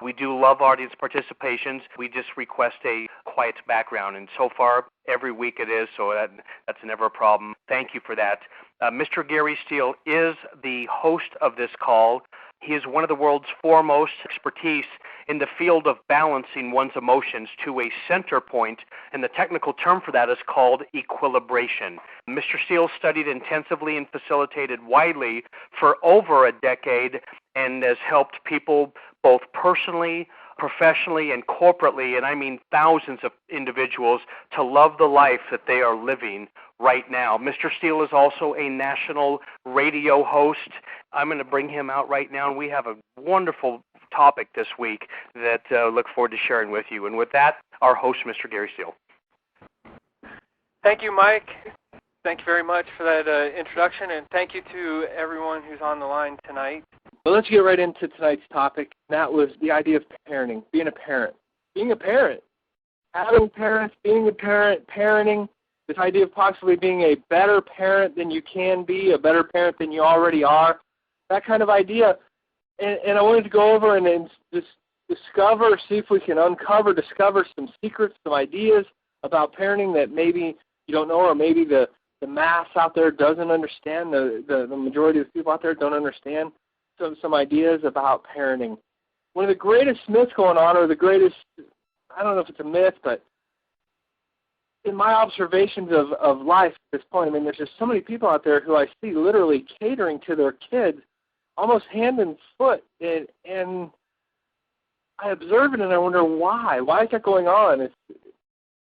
We do love audience participations. We just request a quiet background, and so far, every week it is, so that's never a problem. Thank you for that. Mr. Gary Steele is the host of this call. He is one of the world's foremost expertise in the field of balancing one's emotions to a center point, and the technical term for that is called equilibration. Mr. Steele studied intensively and facilitated widely for over a decade and has helped people both personally, professionally, and corporately, and I mean thousands of individuals, to love the life that they are living right now. Mr. Steele is also a national radio host. I'm going to bring him out right now, and we have a wonderful topic this week that I look forward to sharing with you. And with that, our host, Mr. Gary Steele. Thank you, Mike. Thank you very much for that introduction, and thank you to everyone who's on the line tonight. Well, let's get right into tonight's topic. That was the idea of parenting, being a parent. Being a parent, having parents, being a parent, parenting, this idea of possibly being a better parent than you can be, a better parent than you already are, that kind of idea. And I wanted to go over and just discover, see if we can discover some secrets, some ideas about parenting that maybe you don't know, or maybe the mass out there doesn't understand, the majority of the people out there don't understand some ideas about parenting. One of the greatest myths going on, or the greatest, I don't know if it's a myth, but in my observations of life at this point, I mean, there's just so many people out there who I see literally catering to their kids almost hand and foot, and I observe it and I wonder why. Why is that going on?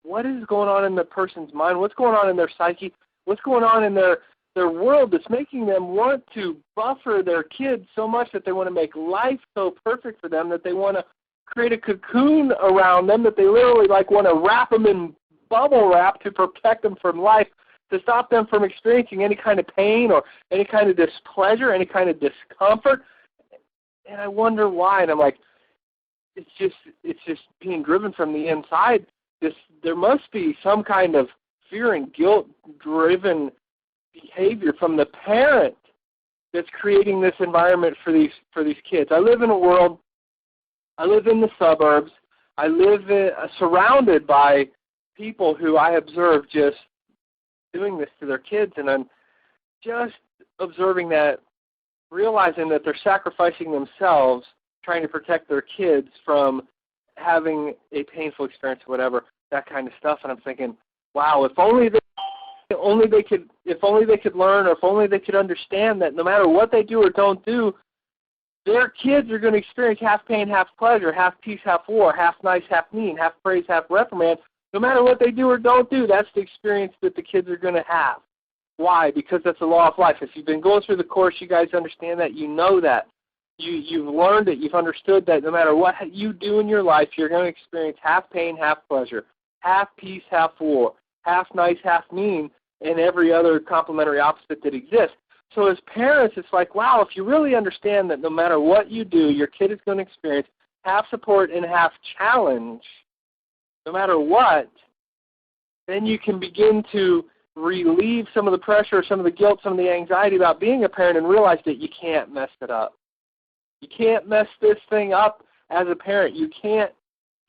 What is going on in the person's mind? What's going on in their psyche? What's going on in their world that's making them want to buffer their kids so much that they want to make life so perfect for them, that they want to create a cocoon around them, that they literally want to wrap them in bubble wrap to protect them from life, to stop them from experiencing any kind of pain or any kind of displeasure, any kind of discomfort. And I wonder why. And I'm like, it's just being driven from the inside. There must be some kind of fear and guilt-driven behavior from the parent that's creating this environment for these kids. I live in a world, I live in the suburbs, I live surrounded by people who I observe just doing this to their kids, and I'm just observing that, realizing that they're sacrificing themselves trying to protect their kids from having a painful experience or whatever, that kind of stuff. And I'm thinking, wow, if only they could learn, or if only they could understand that no matter what they do or don't do, their kids are going to experience half pain, half pleasure, half peace, half war, half nice, half mean, half praise, half reprimand. No matter what they do or don't do, that's the experience that the kids are going to have. Why? Because that's the law of life. If you've been going through the course, you guys understand that. You know that. You've learned it. You've understood that no matter what you do in your life, you're going to experience half pain, half pleasure, half peace, half war, half nice, half mean, and every other complementary opposite that exists. So as parents, it's like, wow, if you really understand that no matter what you do, your kid is going to experience half support and half challenge, no matter what, then you can begin to relieve some of the pressure, some of the guilt, some of the anxiety about being a parent, and realize that you can't mess it up. You can't mess this thing up as a parent. You can't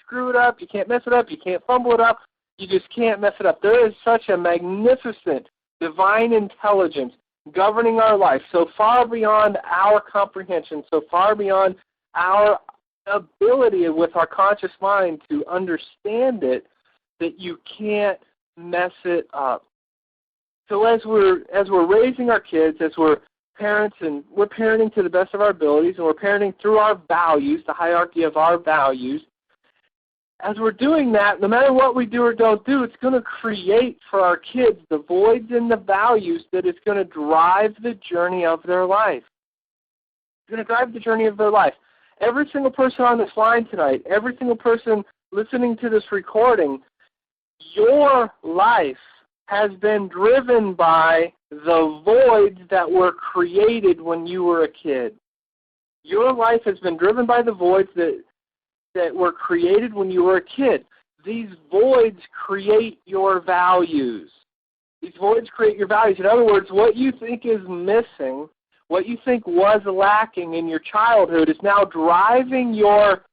screw it up. You can't mess it up. You can't fumble it up. You just can't mess it up. There is such a magnificent divine intelligence governing our life, so far beyond our comprehension, so far beyond our ability with our conscious mind to understand it, that you can't mess it up. So as we're raising our kids, as we're parents, and we're parenting to the best of our abilities, and we're parenting through our values, the hierarchy of our values, as we're doing that, no matter what we do or don't do, it's going to create for our kids the voids in the values that is going to drive the journey of their life. It's going to drive the journey of their life. Every single person on this line tonight, every single person listening to this recording, your life has been driven by the voids that were created when you were a kid. Your life has been driven by the voids that were created when you were a kid. These voids create your values. These voids create your values. In other words, what you think is missing, what you think was lacking in your childhood is now driving your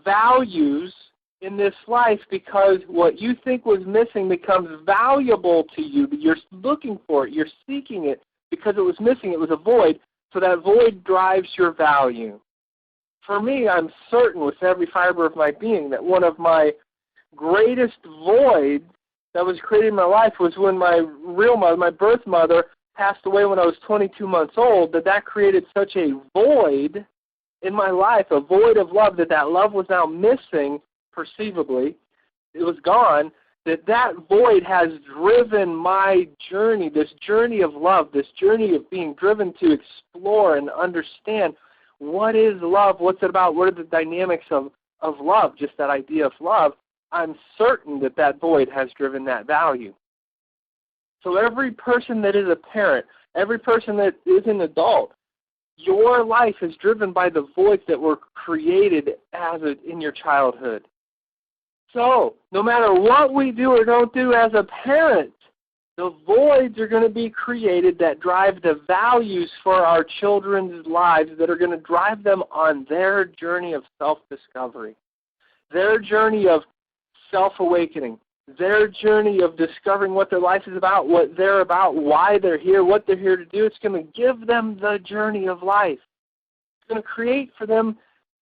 values in this life, because what you think was missing becomes valuable to you. You're looking for it. You're seeking it because it was missing. It was a void. So that void drives your value. For me, I'm certain with every fiber of my being that one of my greatest voids that was created in my life was when my real mother, my birth mother, passed away when I was 22 months old, that created such a void in my life, a void of love, that love was now missing perceivably. It was gone. That void has driven my journey, this journey of love, this journey of being driven to explore and understand what is love, what's it about, what are the dynamics of love, just that idea of love. I'm certain that void has driven that value. So every person that is a parent, every person that is an adult, your life is driven by the voids that were created in your childhood. So no matter what we do or don't do as a parent, the voids are going to be created that drive the values for our children's lives, that are going to drive them on their journey of self-discovery, their journey of self-awakening, their journey of discovering what their life is about, what they're about, why they're here, what they're here to do. It's going to give them the journey of life. It's going to create for them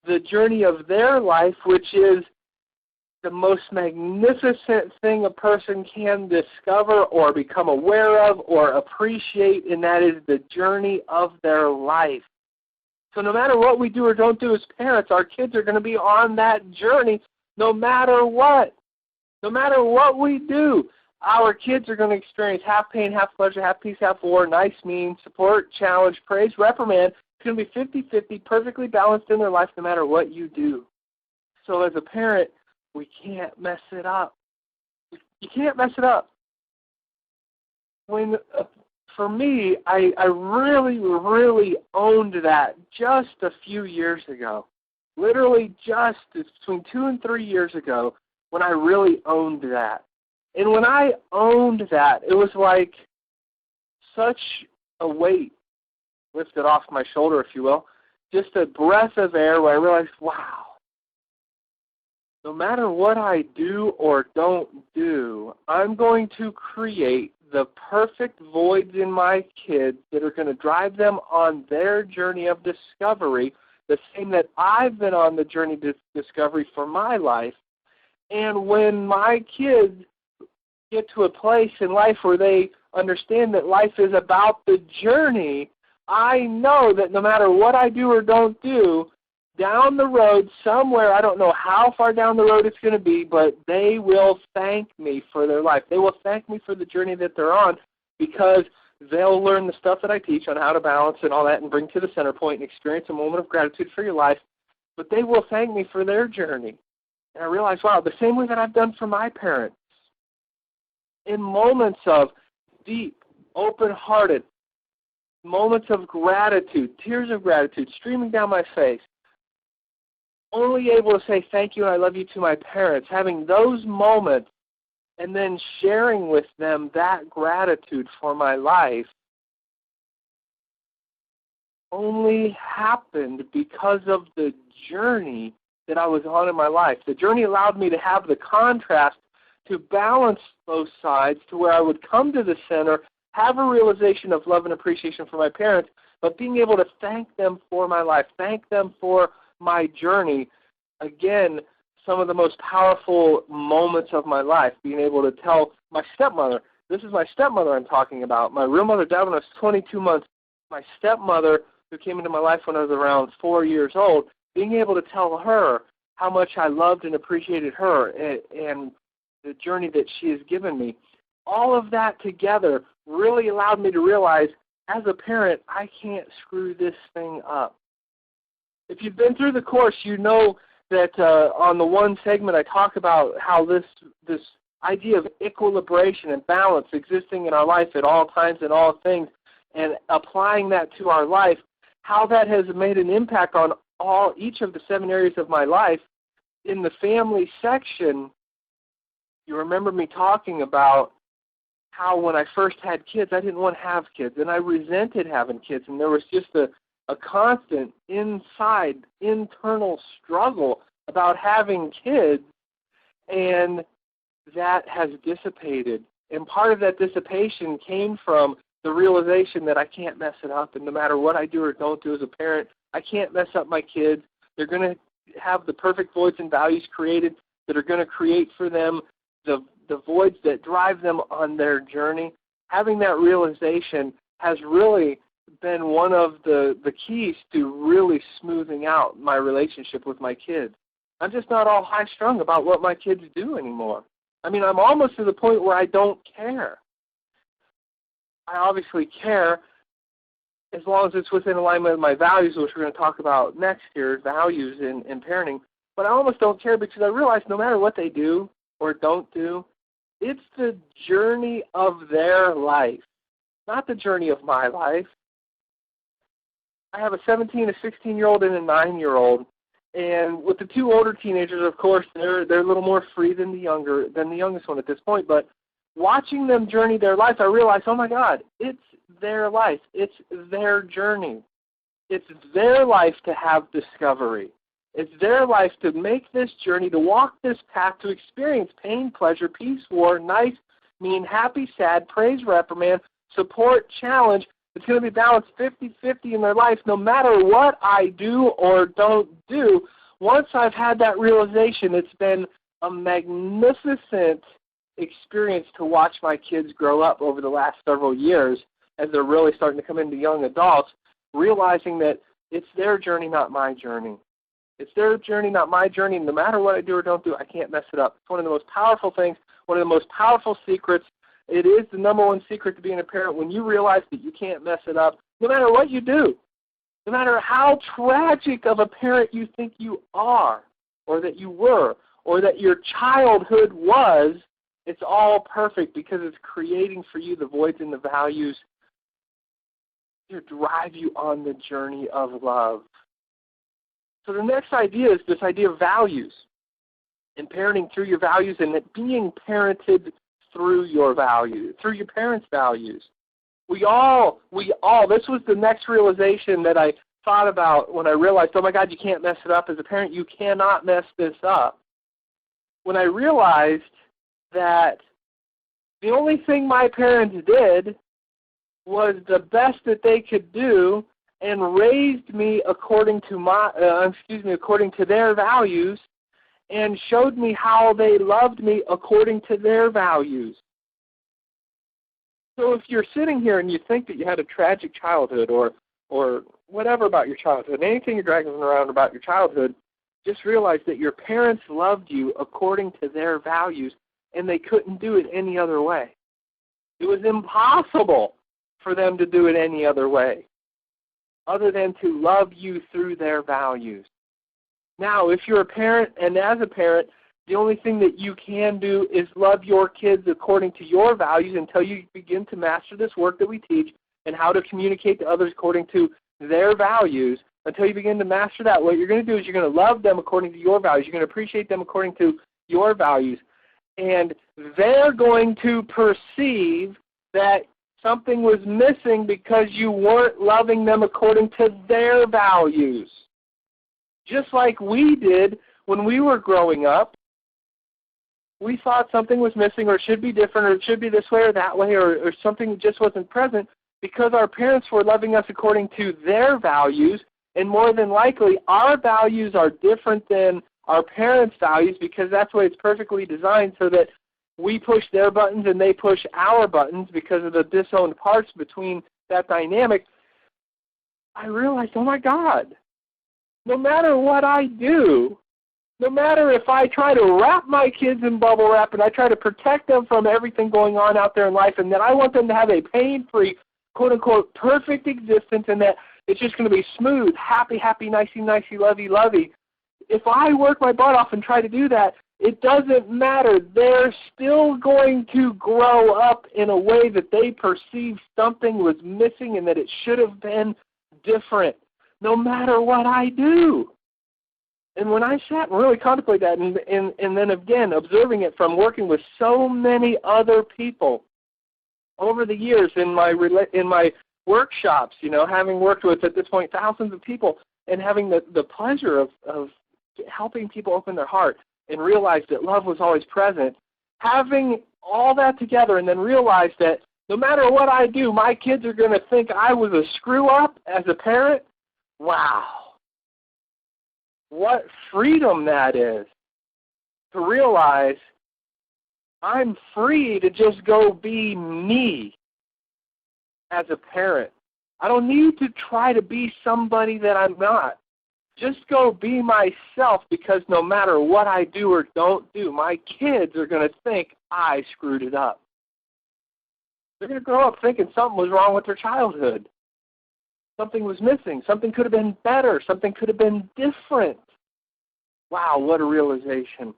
the journey of their life, which is the most magnificent thing a person can discover or become aware of or appreciate, and that is the journey of their life. So no matter what we do or don't do as parents, our kids are going to be on that journey no matter what. No matter what we do, our kids are going to experience half pain, half pleasure, half peace, half war, nice, mean, support, challenge, praise, reprimand. It's going to be 50-50, perfectly balanced in their life no matter what you do. So as a parent, we can't mess it up. You can't mess it up. For me, I really, really owned that just a few years ago. Literally just between 2 and 3 years ago when I really owned that. And when I owned that, it was like such a weight lifted off my shoulder, if you will. Just a breath of air where I realized, wow, no matter what I do or don't do, I'm going to create the perfect voids in my kids that are going to drive them on their journey of discovery, the same that I've been on the journey to discovery for my life. And when my kids get to a place in life where they understand that life is about the journey, I know that no matter what I do or don't do, down the road somewhere, I don't know how far down the road it's going to be, but they will thank me for their life. They will thank me for the journey that they're on, because they'll learn the stuff that I teach on how to balance and all that and bring to the center point and experience a moment of gratitude for your life. But they will thank me for their journey. And I realize, wow, the same way that I've done for my parents. In moments of deep, open-hearted, moments of gratitude, tears of gratitude streaming down my face, only able to say thank you and I love you to my parents, having those moments and then sharing with them that gratitude for my life only happened because of the journey that I was on in my life. The journey allowed me to have the contrast to balance both sides to where I would come to the center, have a realization of love and appreciation for my parents, but being able to thank them for my life, thank them for my journey. Again, some of the most powerful moments of my life, being able to tell my stepmother, this is my stepmother I'm talking about. My real mother died when I was 22 months. My stepmother, who came into my life when I was around 4 years old, being able to tell her how much I loved and appreciated her and the journey that she has given me. All of that together really allowed me to realize, as a parent, I can't screw this thing up. If you've been through the course, you know that on the one segment I talk about how this idea of equilibration and balance existing in our life at all times and all things, and applying that to our life, how that has made an impact on each of the 7 areas of my life. In the family section, you remember me talking about how when I first had kids, I didn't want to have kids, and I resented having kids, and there was just a constant internal struggle about having kids, and that has dissipated. And part of that dissipation came from the realization that I can't mess it up, and no matter what I do or don't do as a parent, I can't mess up my kids. They're going to have the perfect voids and values created that are going to create for them the voids that drive them on their journey. Having that realization has really been one of the keys to really smoothing out my relationship with my kids. I'm just not all high-strung about what my kids do anymore. I mean, I'm almost to the point where I don't care. I obviously care as long as it's within alignment with my values, which we're going to talk about next here, values in parenting. But I almost don't care because I realize no matter what they do or don't do, it's the journey of their life, not the journey of my life. I have a 17, a 16-year-old, and a 9-year-old. And with the two older teenagers, of course, they're a little more free than the youngest one at this point. But watching them journey their life, I realized, oh my God, it's their life. It's their journey. It's their life to have discovery. It's their life to make this journey, to walk this path, to experience pain, pleasure, peace, war, nice, mean, happy, sad, praise, reprimand, support, challenge. It's going to be balanced 50-50 in their life no matter what I do or don't do. Once I've had that realization, it's been a magnificent experience to watch my kids grow up over the last several years as they're really starting to come into young adults, realizing that it's their journey, not my journey. It's their journey, not my journey. No matter what I do or don't do, I can't mess it up. It's one of the most powerful things, one of the most powerful secrets. It is the number one secret to being a parent when you realize that you can't mess it up no matter what you do, no matter how tragic of a parent you think you are or that you were or that your childhood was. It's all perfect because it's creating for you the voids and the values to drive you on the journey of love. So the next idea is this idea of values and parenting through your values and that being parented through your values, through your parents' values. We all, this was the next realization that I thought about when I realized, oh my God, you can't mess it up. As a parent, you cannot mess this up. When I realized that the only thing my parents did was the best that they could do and raised me according to their values and showed me how they loved me according to their values. So if you're sitting here and you think that you had a tragic childhood or whatever about your childhood, anything you're dragging around about your childhood, just realize that your parents loved you according to their values and they couldn't do it any other way. It was impossible for them to do it any other way other than to love you through their values. Now, if you're a parent, and as a parent, the only thing that you can do is love your kids according to your values until you begin to master this work that we teach and how to communicate to others according to their values. Until you begin to master that, what you're going to do is you're going to love them according to your values. You're going to appreciate them according to your values. And they're going to perceive that something was missing because you weren't loving them according to their values. Just like we did when we were growing up. We thought something was missing or it should be different or it should be this way or that way or something just wasn't present because our parents were loving us according to their values, and more than likely our values are different than our parents' values because that's the way it's perfectly designed so that we push their buttons and they push our buttons because of the disowned parts between that dynamic. I realized, oh my God, no matter what I do, no matter if I try to wrap my kids in bubble wrap and I try to protect them from everything going on out there in life and that I want them to have a pain-free, quote-unquote, perfect existence and that it's just going to be smooth, happy, nicey, lovey. If I work my butt off and try to do that, it doesn't matter. They're still going to grow up in a way that they perceive something was missing and that it should have been different, no matter what I do. And when I sat and really contemplated that and then again observing it from working with so many other people, over the years in my workshops, having worked with, at this point, thousands of people, and having the pleasure of helping people open their heart and realize that love was always present, having all that together and then realize that no matter what I do, my kids are going to think I was a screw-up as a parent. Wow. What freedom that is, to realize I'm free to just go be me as a parent. I don't need to try to be somebody that I'm not. Just go be myself, because no matter what I do or don't do, my kids are going to think I screwed it up. They're going to grow up thinking something was wrong with their childhood. Something was missing. Something could have been better. Something could have been different. Wow, what a realization.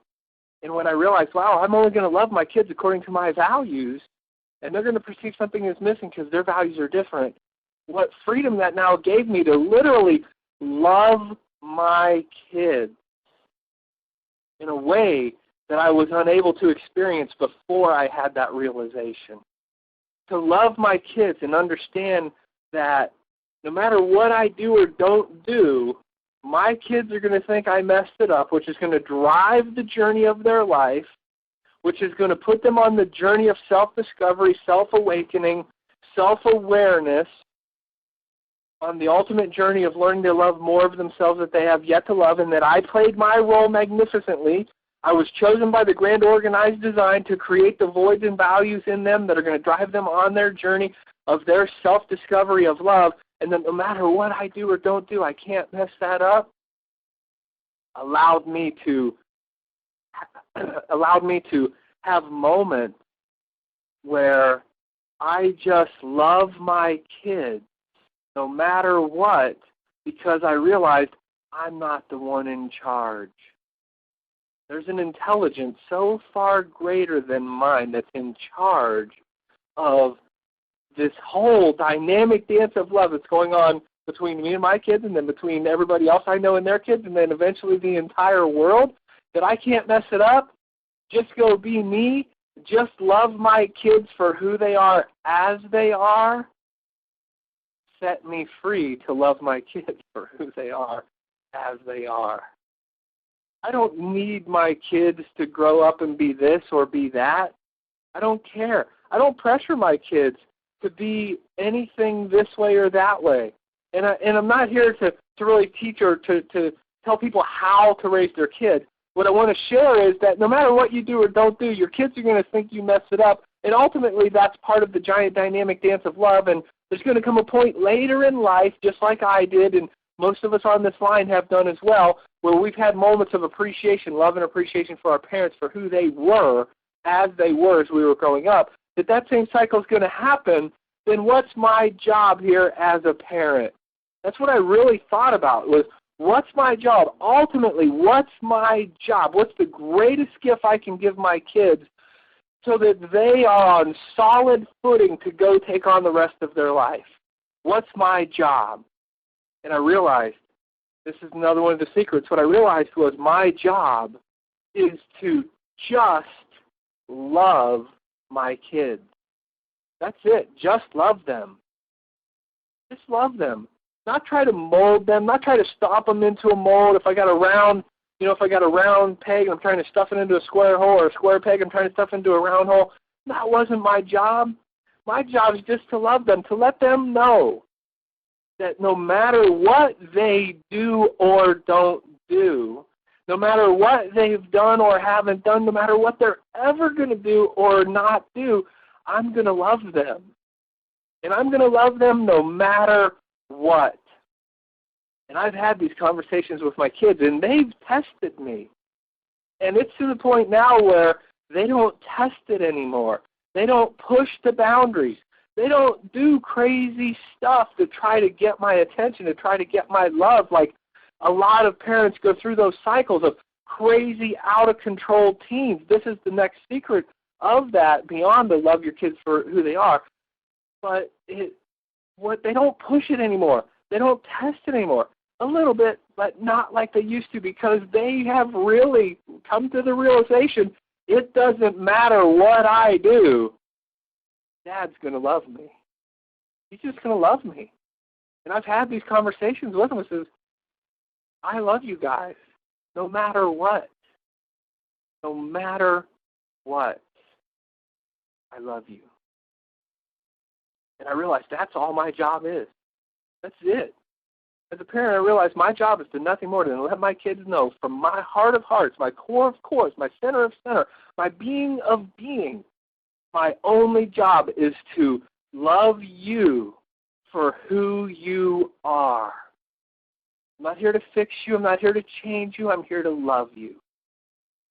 And when I realized, wow, I'm only going to love my kids according to my values, and they're going to perceive something is missing because their values are different, what freedom that now gave me to literally love my kids in a way that I was unable to experience before I had that realization. To love my kids and understand that no matter what I do or don't do, my kids are going to think I messed it up, which is going to drive the journey of their life, which is going to put them on the journey of self-discovery, self-awakening, self-awareness, on the ultimate journey of learning to love more of themselves that they have yet to love, and that I played my role magnificently. I was chosen by the grand organized design to create the voids and values in them that are going to drive them on their journey of their self-discovery of love, and that no matter what I do or don't do, I can't mess that up, allowed me to have moments where I just love my kids no matter what, because I realized I'm not the one in charge. There's an intelligence so far greater than mine that's in charge of this whole dynamic dance of love that's going on between me and my kids, and then between everybody else I know and their kids, and then eventually the entire world, that I can't mess it up. Just go be me. Just love my kids for who they are as they are. Set me free to love my kids for who they are as they are. I don't need my kids to grow up and be this or be that. I don't care. I don't pressure my kids to be anything this way or that way. And I'm not here to really teach or to tell people how to raise their kids. What I want to share is that no matter what you do or don't do, your kids are going to think you messed it up. And ultimately, that's part of the giant dynamic dance of love. And there's going to come a point later in life, just like I did, and most of us on this line have done as well, where we've had moments of appreciation, love and appreciation for our parents for who they were as they were as we were growing up. If that same cycle is going to happen, then what's my job here as a parent? That's what I really thought about, was what's my job? Ultimately, what's my job? What's the greatest gift I can give my kids so that they are on solid footing to go take on the rest of their life? What's my job? And I realized, this is another one of the secrets, what I realized was my job is to just love my kids. That's it. Just love them. Just love them. Not try to mold them, not try to stomp them into a mold. If I got a round peg and I'm trying to stuff it into a square hole, or a square peg I'm trying to stuff into a round hole, that wasn't my job. My job is just to love them, to let them know that no matter what they do or don't do, no matter what they've done or haven't done, no matter what they're ever going to do or not do, I'm going to love them. And I'm going to love them no matter what. And I've had these conversations with my kids, and they've tested me. And it's to the point now where they don't test it anymore. They don't push the boundaries. They don't do crazy stuff to try to get my attention, to try to get my love. Like a lot of parents go through those cycles of crazy, out-of-control teens. This is the next secret of that, beyond the love your kids for who they are. But they don't push it anymore. They don't test it anymore. A little bit, but not like they used to, because they have really come to the realization it doesn't matter what I do. Dad's going to love me. He's just going to love me. And I've had these conversations with him and says, I love you guys no matter what. No matter what. I love you. And I realized that's all my job is. That's it. As a parent, I realized my job is to nothing more than let my kids know from my heart of hearts, my core of cores, my center of center, my being of being, my only job is to love you for who you are. I'm not here to fix you. I'm not here to change you. I'm here to love you.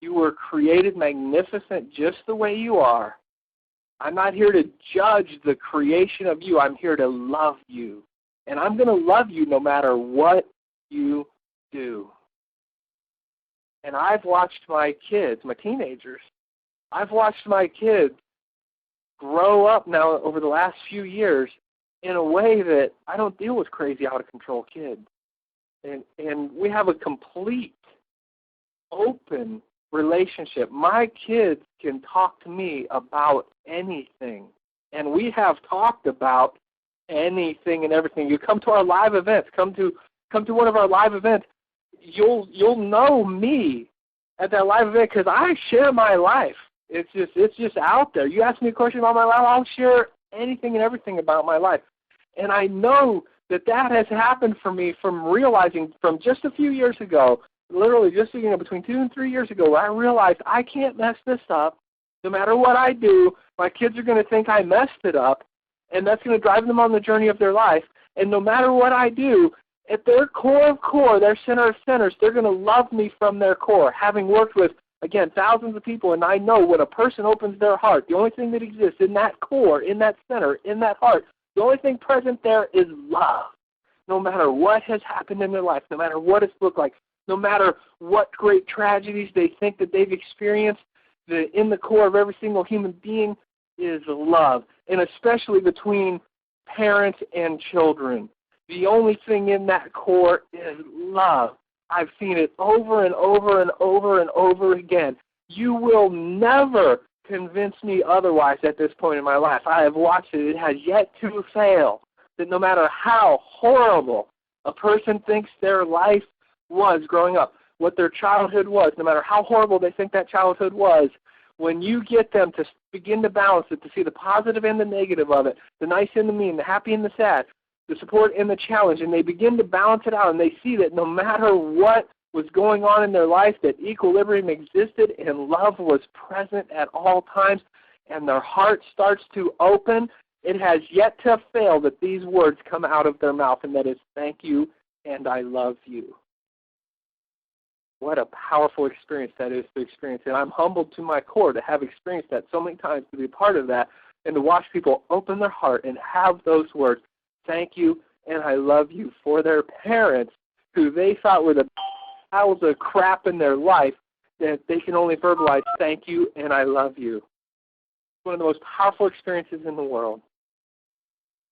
You were created magnificent just the way you are. I'm not here to judge the creation of you. I'm here to love you. And I'm going to love you no matter what you do. And I've watched my kids, my teenagers, I've watched my kids grow up now over the last few years in a way that I don't deal with crazy, out-of-control kids. And we have a complete, open relationship. My kids can talk to me about anything. And we have talked about anything and everything. You come to our live events, come to one of our live events, you'll know me at that live event because I share my life. It's just out there. You ask me a question about my life, I'll share anything and everything about my life. And I know that has happened for me from realizing from just a few years ago, literally just between 2 and 3 years ago, where I realized I can't mess this up. No matter what I do, my kids are going to think I messed it up, and that's going to drive them on the journey of their life. And no matter what I do, at their core of core, their center of centers, they're going to love me from their core. Having worked with, again, thousands of people, and I know when a person opens their heart, the only thing that exists in that core, in that center, in that heart, the only thing present there is love. No matter what has happened in their life, no matter what it's looked like, no matter what great tragedies they think that they've experienced, in the core of every single human being is love, and especially between parents and children. The only thing in that core is love. I've seen it over and over and over and over again. You will never convince me otherwise at this point in my life. I have watched it. It has yet to fail that no matter how horrible a person thinks their life was growing up, what their childhood was, no matter how horrible they think that childhood was, when you get them to begin to balance it, to see the positive and the negative of it, the nice and the mean, the happy and the sad, the support and the challenge, and they begin to balance it out, and they see that no matter what was going on in their life, that equilibrium existed and love was present at all times, and their heart starts to open, it has yet to fail that these words come out of their mouth, and that is, thank you and I love you. What a powerful experience that is to experience. And I'm humbled to my core to have experienced that so many times, to be a part of that, and to watch people open their heart and have those words, thank you and I love you, for their parents who they thought were the piles of crap in their life, that they can only verbalize thank you and I love you. One of the most powerful experiences in the world.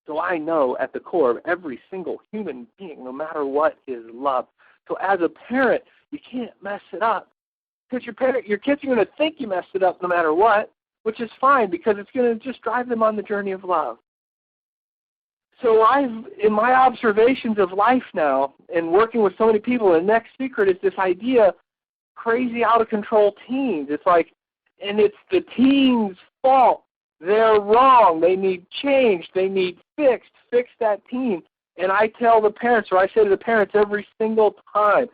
So I know at the core of every single human being, no matter what, is love. So as a parent, you can't mess it up, because your kids are going to think you messed it up no matter what, which is fine because it's going to just drive them on the journey of love. So in my observations of life now and working with so many people, the next secret is this idea, crazy out-of-control teens. It's like, and it's the teens' fault. They're wrong. They need change. They need fixed. Fix that teen. And I tell the parents, or I say to the parents every single time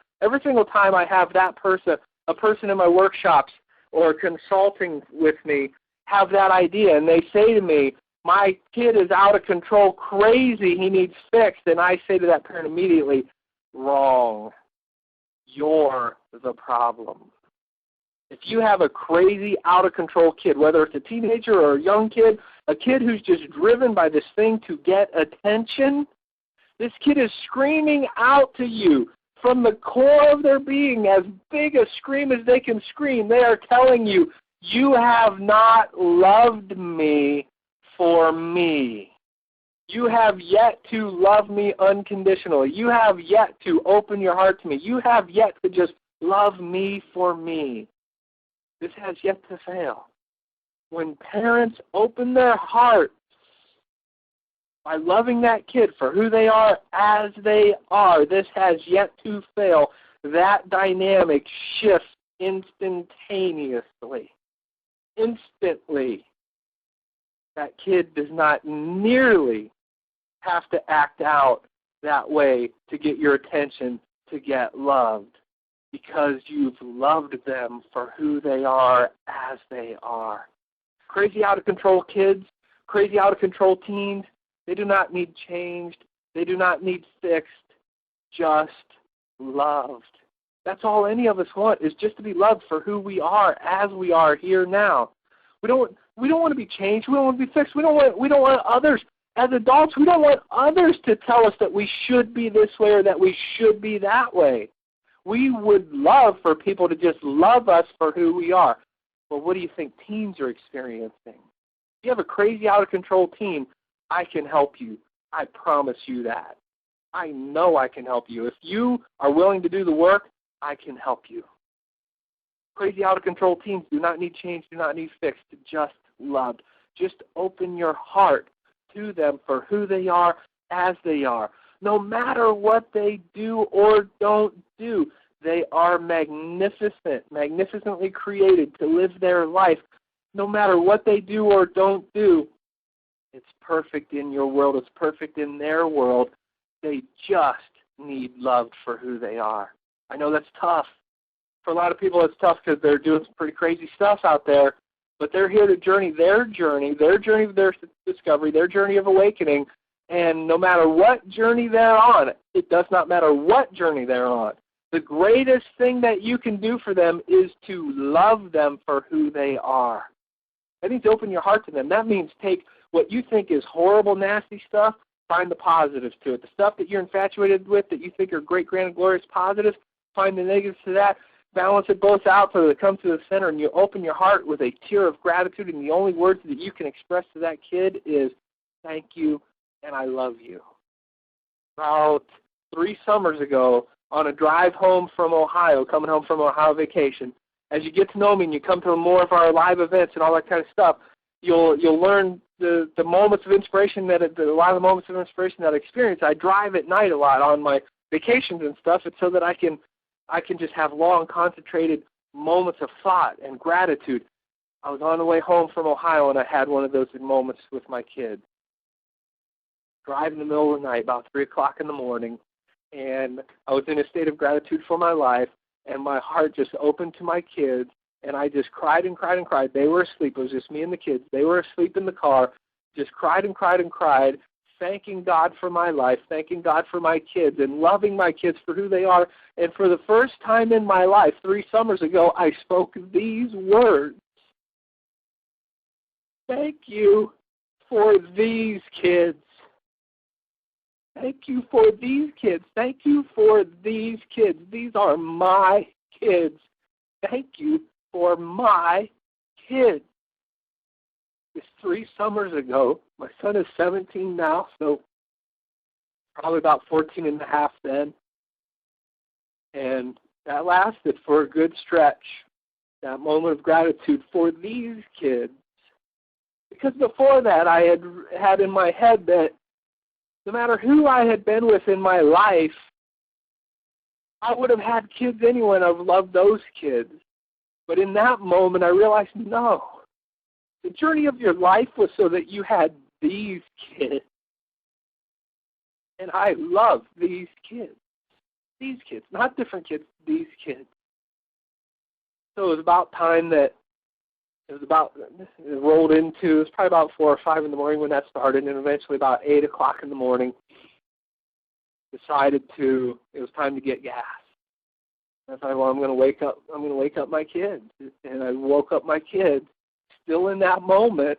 I have that person, a person in my workshops or consulting with me, have that idea, and they say to me, my kid is out of control, crazy, he needs fixed, and I say to that parent immediately, wrong. You're the problem. If you have a crazy, out-of-control kid, whether it's a teenager or a young kid, a kid who's just driven by this thing to get attention, this kid is screaming out to you from the core of their being, as big a scream as they can scream. They are telling you, you have not loved me for me. You have yet to love me unconditionally. You have yet to open your heart to me. You have yet to just love me for me. This has yet to fail. When parents open their heart by loving that kid for who they are as they are, this has yet to fail. That dynamic shifts instantaneously. Instantly. That kid does not nearly have to act out that way to get your attention, to get loved, because you've loved them for who they are as they are. Crazy out of control kids, crazy out of control teens, they do not need changed. They do not need fixed, just loved. That's all any of us want, is just to be loved for who we are as we are here now. We don't want to be changed. We don't want to be fixed. We don't want others. As adults, we don't want others to tell us that we should be this way or that we should be that way. We would love for people to just love us for who we are. But what do you think teens are experiencing? If you have a crazy out-of-control teen, I can help you. I promise you that. I know I can help you. If you are willing to do the work, I can help you. Crazy out-of-control teens do not need change, do not need fixed, just loved. Just open your heart to them for who they are as they are. No matter what they do or don't do, they are magnificent, magnificently created to live their life. No matter what they do or don't do, it's perfect in your world. It's perfect in their world. They just need loved for who they are. I know that's tough. For a lot of people, it's tough because they're doing some pretty crazy stuff out there, but they're here to journey their journey of their discovery, their journey of awakening, and no matter what journey they're on, it does not matter what journey they're on, the greatest thing that you can do for them is to love them for who they are. That means open your heart to them. That means take what you think is horrible, nasty stuff, find the positives to it. The stuff that you're infatuated with that you think are great, grand, and glorious positives, find the negatives to that, balance it both out so that it comes to the center, and you open your heart with a tear of gratitude, and the only words that you can express to that kid is, thank you, and I love you. About 3 summers ago, on a drive home from Ohio, coming home from Ohio vacation, as you get to know me and you come to more of our live events and all that kind of stuff, you'll learn the moments of inspiration a lot of the moments of inspiration that I experience. I drive at night a lot on my vacations and stuff, and so that I can just have long, concentrated moments of thought and gratitude. I was on the way home from Ohio, and I had one of those moments with my kids. Drive in the middle of the night, about 3 o'clock in the morning, and I was in a state of gratitude for my life, and my heart just opened to my kids, and I just cried and cried and cried. They were asleep. It was just me and the kids. They were asleep in the car, just cried and cried and cried, thanking God for my life, thanking God for my kids, and loving my kids for who they are. And for the first time in my life, 3 summers ago, I spoke these words. Thank you for these kids. Thank you for these kids. Thank you for these kids. These are my kids. Thank you for my kids. It's 3 summers ago. My son is 17 now, so probably about 14 and a half then. And that lasted for a good stretch, that moment of gratitude for these kids. Because before that, I had in my head that no matter who I had been with in my life, I would have had kids anyway, and I've loved those kids. But in that moment, I realized, no. The journey of your life was so that you had these kids. And I love these kids. These kids, not different kids, these kids. So it was about time that it rolled into, it was probably about 4 or 5 in the morning when that started, and eventually about 8 o'clock in the morning, it was time to get gas. I thought, well, I'm going to wake up my kids. And I woke up my kids still in that moment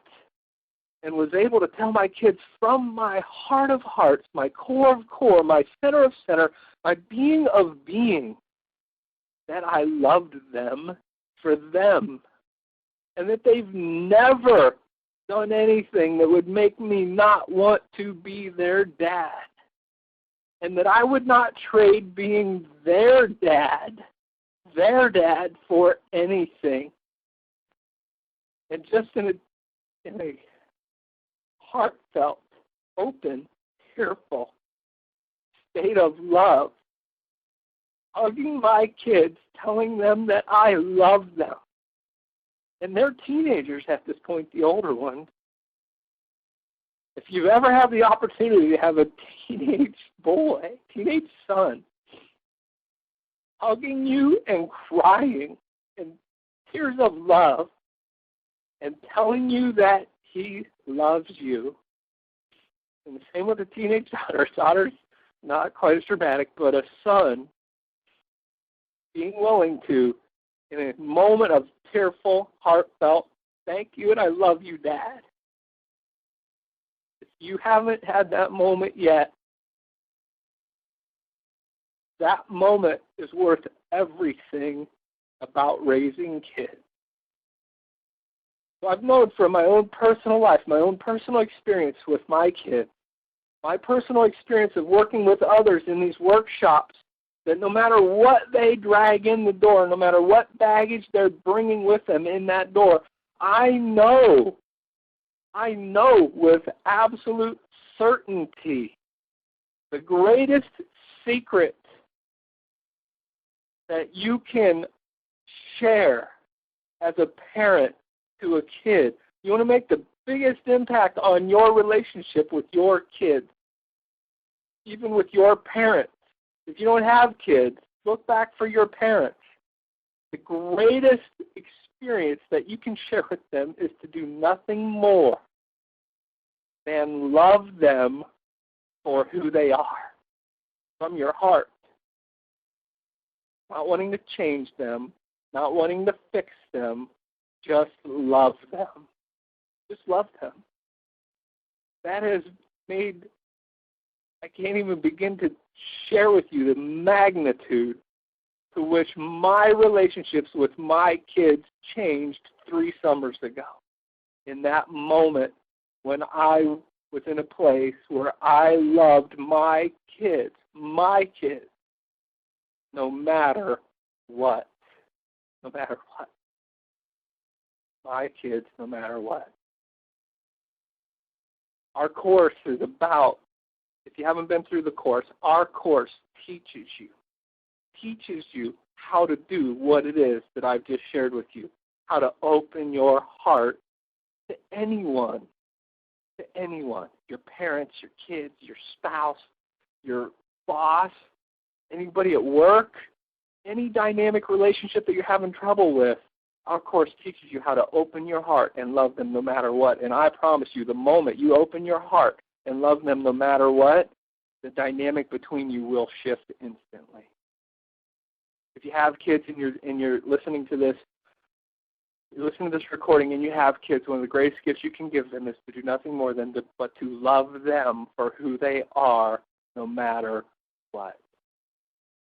and was able to tell my kids from my heart of hearts, my core of core, my center of center, my being of being, that I loved them for them. And that they've never done anything that would make me not want to be their dad. And that I would not trade being their dad for anything. And just in a heartfelt, open, tearful state of love, hugging my kids, telling them that I love them. And they're teenagers at this point, the older ones. If you ever have the opportunity to have a teenage boy, teenage son, hugging you and crying in tears of love and telling you that he loves you. And the same with a teenage daughter. Daughter's not quite as dramatic, but a son being willing to, in a moment of tearful, heartfelt, thank you and I love you, Dad. If you haven't had that moment yet, that moment is worth everything about raising kids. So I've known from my own personal life, my own personal experience with my kids, my personal experience of working with others in these workshops, that no matter what they drag in the door, no matter what baggage they're bringing with them in that door, I know with absolute certainty the greatest secret that you can share as a parent to a kid. You want to make the biggest impact on your relationship with your kids, even with your parents. If you don't have kids, look back for your parents. The greatest experience that you can share with them is to do nothing more than love them for who they are from your heart. Not wanting to change them, not wanting to fix them, just love them. Just love them. That has made, I can't even begin to share with you the magnitude to which my relationships with my kids changed 3 summers ago. In that moment when I was in a place where I loved my kids, no matter what. No matter what. My kids, no matter what. Our course is about, if you haven't been through the course, our course teaches you how to do what it is that I've just shared with you, how to open your heart to anyone, your parents, your kids, your spouse, your boss, anybody at work, any dynamic relationship that you're having trouble with. Our course teaches you how to open your heart and love them no matter what. And I promise you, the moment you open your heart and love them no matter what, the dynamic between you will shift instantly. If you have kids and you're listening to this, recording and you have kids, one of the greatest gifts you can give them is to do nothing more than to love them for who they are no matter what.